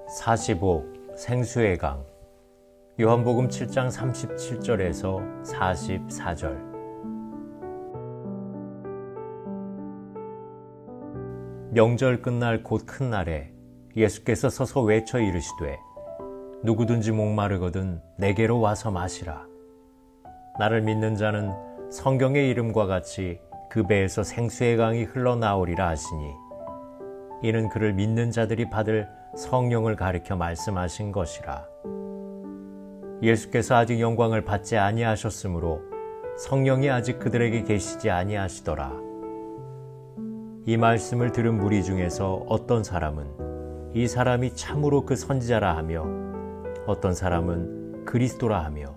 45. 생수의 강. 요한복음 7장 37절에서 44절. 명절 끝날 곧 큰 날에 예수께서 서서 외쳐 이르시되 누구든지 목마르거든 내게로 와서 마시라. 나를 믿는 자는 성경의 이름과 같이 그 배에서 생수의 강이 흘러나오리라 하시니 이는 그를 믿는 자들이 받을 성령을 가리켜 말씀하신 것이라. 예수께서 아직 영광을 받지 아니하셨으므로 성령이 아직 그들에게 계시지 아니하시더라. 이 말씀을 들은 무리 중에서 어떤 사람은 이 사람이 참으로 그 선지자라 하며 어떤 사람은 그리스도라 하며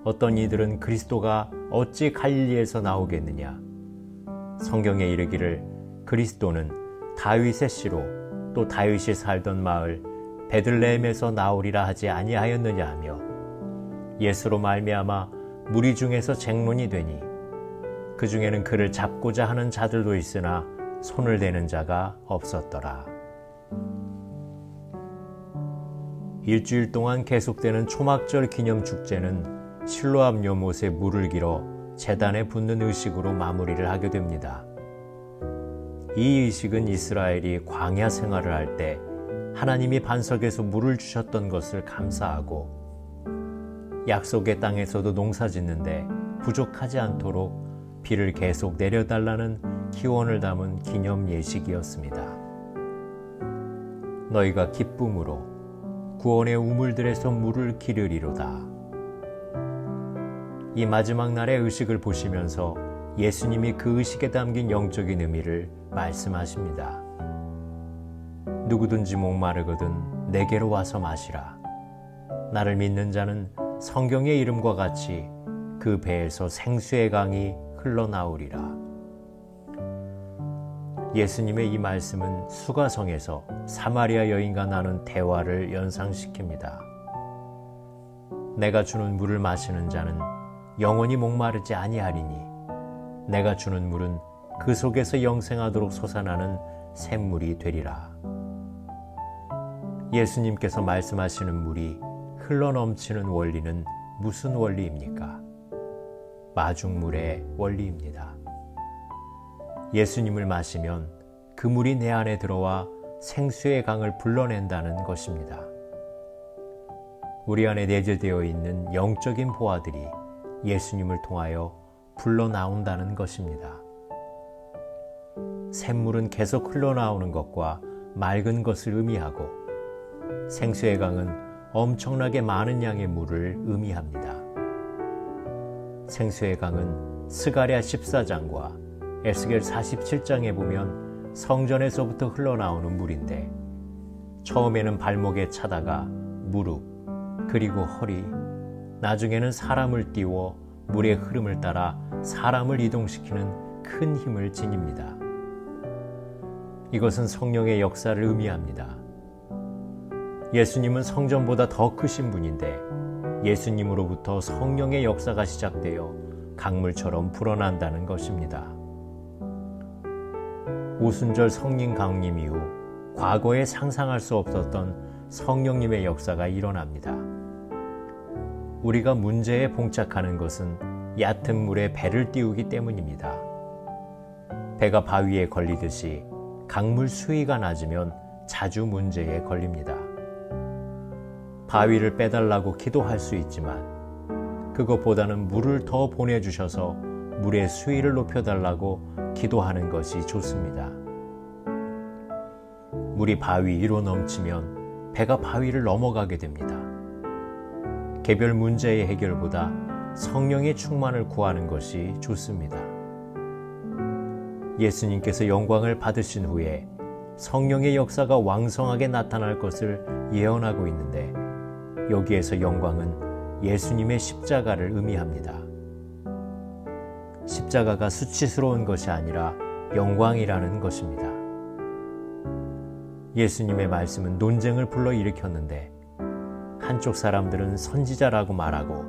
어떤 이들은 그리스도가 어찌 갈릴리에서 나오겠느냐. 성경에 이르기를 그리스도는 다윗의 씨로 또 다윗이 살던 마을 베들레헴에서 나오리라 하지 아니하였느냐 하며 예수로 말미암아 무리 중에서 쟁론이 되니 그 중에는 그를 잡고자 하는 자들도 있으나 손을 대는 자가 없었더라. 일주일 동안 계속되는 초막절 기념 축제는 실로암 요못에 물을 길어 제단에 붓는 의식으로 마무리를 하게 됩니다. 이 의식은 이스라엘이 광야 생활을 할 때 하나님이 반석에서 물을 주셨던 것을 감사하고 약속의 땅에서도 농사 짓는데 부족하지 않도록 비를 계속 내려달라는 기원을 담은 기념 예식이었습니다. 너희가 기쁨으로 구원의 우물들에서 물을 기르리로다. 이 마지막 날의 의식을 보시면서 예수님이 그 의식에 담긴 영적인 의미를 말씀하십니다. 누구든지 목마르거든 내게로 와서 마시라. 나를 믿는 자는 성경의 이름과 같이 그 배에서 생수의 강이 흘러나오리라. 예수님의 이 말씀은 수가성에서 사마리아 여인과 나눈 대화를 연상시킵니다. 내가 주는 물을 마시는 자는 영원히 목마르지 아니하리니 내가 주는 물은 그 속에서 영생하도록 솟아나는 샘물이 되리라. 예수님께서 말씀하시는 물이 흘러넘치는 원리는 무슨 원리입니까? 마중물의 원리입니다. 예수님을 마시면 그 물이 내 안에 들어와 생수의 강을 불러낸다는 것입니다. 우리 안에 내재되어 있는 영적인 보화들이 예수님을 통하여 불러나온다는 것입니다. 샘물은 계속 흘러나오는 것과 맑은 것을 의미하고 생수의 강은 엄청나게 많은 양의 물을 의미합니다. 생수의 강은 스가랴 14장과 에스겔 47장에 보면 성전에서부터 흘러나오는 물인데 처음에는 발목에 차다가 무릎 그리고 허리, 나중에는 사람을 띄워 물의 흐름을 따라 사람을 이동시키는 큰 힘을 지닙니다. 이것은 성령의 역사를 의미합니다. 예수님은 성전보다 더 크신 분인데 예수님으로부터 성령의 역사가 시작되어 강물처럼 불어난다는 것입니다. 오순절 성령 강림 이후 과거에 상상할 수 없었던 성령님의 역사가 일어납니다. 우리가 문제에 봉착하는 것은 얕은 물에 배를 띄우기 때문입니다. 배가 바위에 걸리듯이 강물 수위가 낮으면 자주 문제에 걸립니다. 바위를 빼달라고 기도할 수 있지만 그것보다는 물을 더 보내주셔서 물의 수위를 높여달라고 기도하는 것이 좋습니다. 물이 바위 위로 넘치면 배가 바위를 넘어가게 됩니다. 개별 문제의 해결보다 성령의 충만을 구하는 것이 좋습니다. 예수님께서 영광을 받으신 후에 성령의 역사가 왕성하게 나타날 것을 예언하고 있는데 여기에서 영광은 예수님의 십자가를 의미합니다. 십자가가 수치스러운 것이 아니라 영광이라는 것입니다. 예수님의 말씀은 논쟁을 불러일으켰는데 한쪽 사람들은 선지자라고 말하고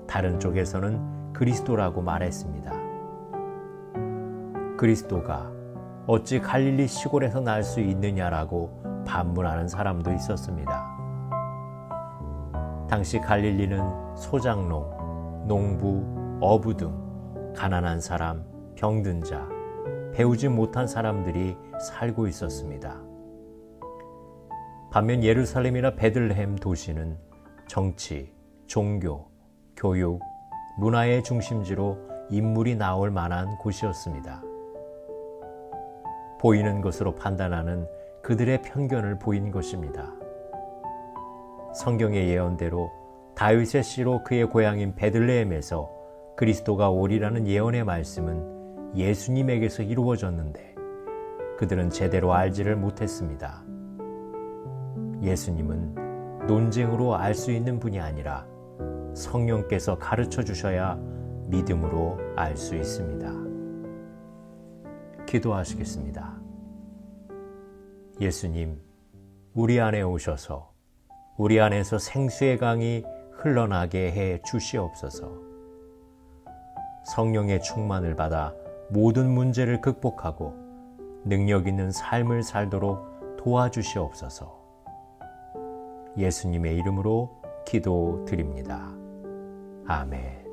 다른 쪽에서는 그리스도라고 말했습니다. 그리스도가 어찌 갈릴리 시골에서 날 수 있느냐라고 반문하는 사람도 있었습니다. 당시 갈릴리는 소작농, 농부, 어부 등 가난한 사람, 병든 자, 배우지 못한 사람들이 살고 있었습니다. 반면 예루살렘이나 베들레헴 도시는 정치, 종교, 교육, 문화의 중심지로 인물이 나올 만한 곳이었습니다. 보이는 것으로 판단하는 그들의 편견을 보인 것입니다. 성경의 예언대로 다윗의 씨로 그의 고향인 베들레헴에서 그리스도가 오리라는 예언의 말씀은 예수님에게서 이루어졌는데 그들은 제대로 알지를 못했습니다. 예수님은 논쟁으로 알 수 있는 분이 아니라 성령께서 가르쳐 주셔야 믿음으로 알 수 있습니다. 기도하시겠습니다. 예수님, 우리 안에 오셔서 우리 안에서 생수의 강이 흘러나게 해 주시옵소서. 성령의 충만을 받아 모든 문제를 극복하고 능력 있는 삶을 살도록 도와주시옵소서. 예수님의 이름으로 기도드립니다. 아멘.